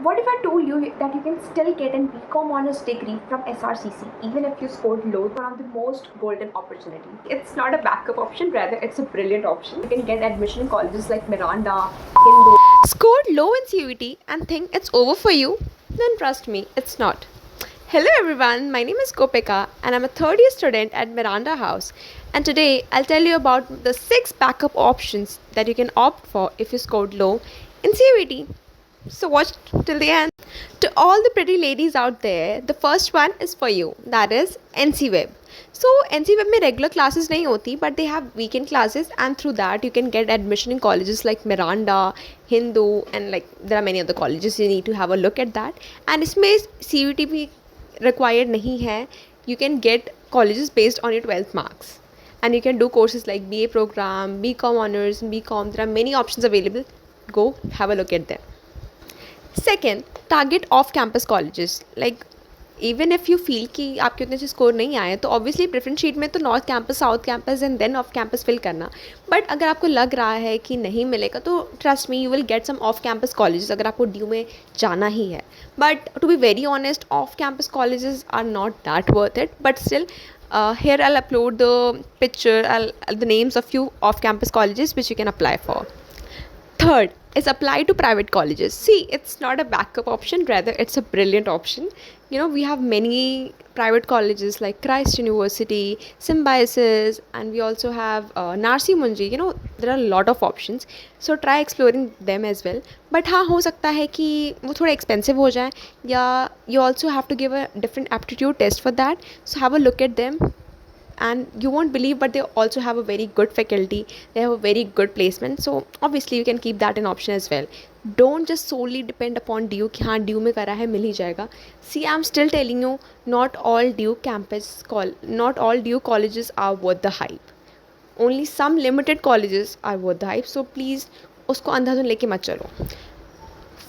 What if I told you that you can still get an BCom honors degree from SRCC even if you scored low? One of the most golden opportunity. It's not a backup option, rather it's a brilliant option. You can get admission in colleges like Miranda, Hindu. Scored low in CUET and think it's over for you? Then trust me, it's not. Hello everyone, my name is Gopika and I'm a third year student at Miranda House. And today I'll tell you about the 6 backup options that you can opt for if you scored low in CUET. So watch till the end. To all the pretty ladies out there, the first one is for you, that is NC Web. So NC Web में regular classes नहीं होती, but they have weekend classes, and through that you can get admission in colleges like Miranda, Hindu, and like there are many other colleges. You need to have a look at that. And इसमें CUET भी required नहीं है. You can get colleges based on your 12th marks. And you can do courses like BA program, BCom honors, BCom. There are many options available. Go have a look at them. Second, target of campus colleges. Like even if you feel कि आपके उतने अच्छे score नहीं आए तो obviously preference sheet में तो north campus, south campus and then off campus fill करना. बट अगर आपको लग रहा है कि नहीं मिलेगा तो trust me, you will get some off campus colleges अगर आपको ड्यू में जाना ही है. But to be very honest, off campus colleges are not that worth it. But still, here I'll upload the picture, the names of few off campus colleges which you can apply for. Third is apply to private colleges. See, it's not a backup option, rather it's a brilliant option. You know, we have many private colleges like Christ University, Symbiosis, and we also have Narsi Munji. You know, there are a lot of options. So try exploring them as well. But हाँ, हो सकता है कि वो थोड़ा expensive हो जाए, या you also have to give a different aptitude test for that. So have a look at them. And you won't believe, but they also have a very good faculty, they have a very good placement, so obviously you can keep that an option as well. Don't just solely depend upon DU कि हाँ DU में करा है मिल ही जाएगा. See, I'm still telling you, not all DU colleges are worth the hype. Only some limited colleges are worth the hype, so please उसको अंधाधुन लेके मत चलो.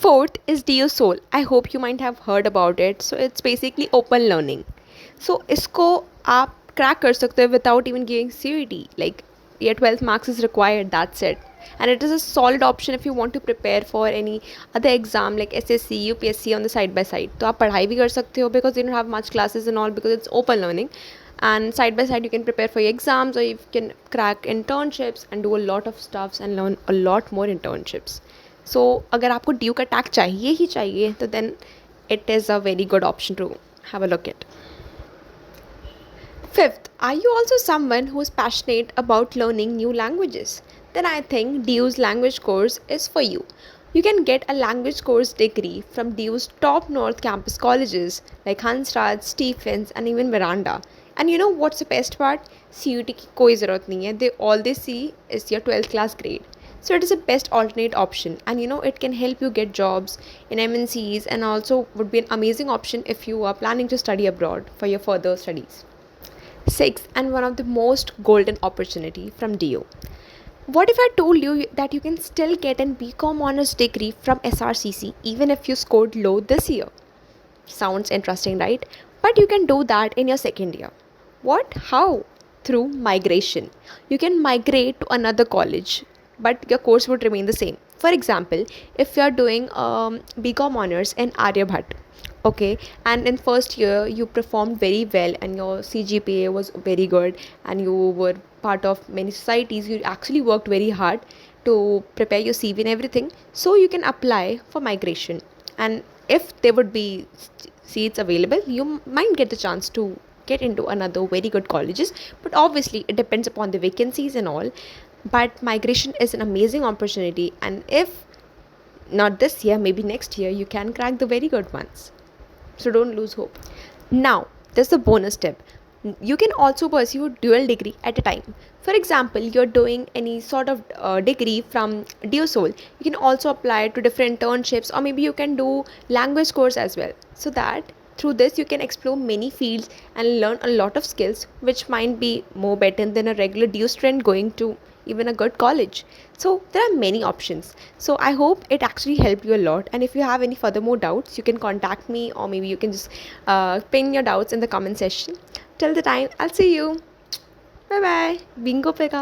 Fourth is DU Soul. I hope you might have heard about it. So it's basically open learning. So इसको आप crack कर सकते हो without even giving CUET. Like your 12th marks is required, that's it. And it is a solid option if you want to prepare for any other exam like SSC, UPSC on the side by side. तो आप पढ़ाई भी कर सकते हो because you don't have much classes and all, because it's open learning. And side by side you can prepare for your exams, or you can crack internships and do a lot of stuffs and learn a lot more internships. So अगर आपको DU का tag चाहिए ही चाहिए तो then it is a very good option to have a look at. Fifth, are you also someone who is passionate about learning new languages? Then I think DU's language course is for you. You can get a language course degree from DU's top North campus colleges like Hansrad, Stephens, and even Miranda. And you know what's the best part? CUET की कोई ज़रूरत नहीं है. All they see is your 12th class grade. So it is the best alternate option, and you know it can help you get jobs in MNCs, and also would be an amazing option if you are planning to study abroad for your further studies. Sixth, and one of the most golden opportunity from DU. What if I told you that you can still get an BCom honors degree from SRCC even if you scored low this year? Sounds interesting, right? But you can do that in your second year. What? How? Through migration. You can migrate to another college, but your course would remain the same. For example, if you are doing BCom honors in Aryabhat, okay, and in first year you performed very well and your CGPA was very good and you were part of many societies, you actually worked very hard to prepare your CV and everything, so you can apply for migration. And if there would be seats available, you might get the chance to get into another very good colleges, but obviously it depends upon the vacancies and all. But migration is an amazing opportunity, and if not this year, maybe next year you can crack the very good ones. So don't lose hope. Now, there's the bonus tip. You can also pursue dual degree at a time. For example, you're doing any sort of degree from DUSOL. You can also apply to different internships, or maybe you can do language course as well. So that through this you can explore many fields and learn a lot of skills which might be more better than a regular DU student going to even a good college. So there are many options. So I hope it actually helped you a lot, and if you have any further more doubts you can contact me, or maybe you can just pin your doubts in the comment section. Till the time, I'll see you. Bye bye. Bingo Pega.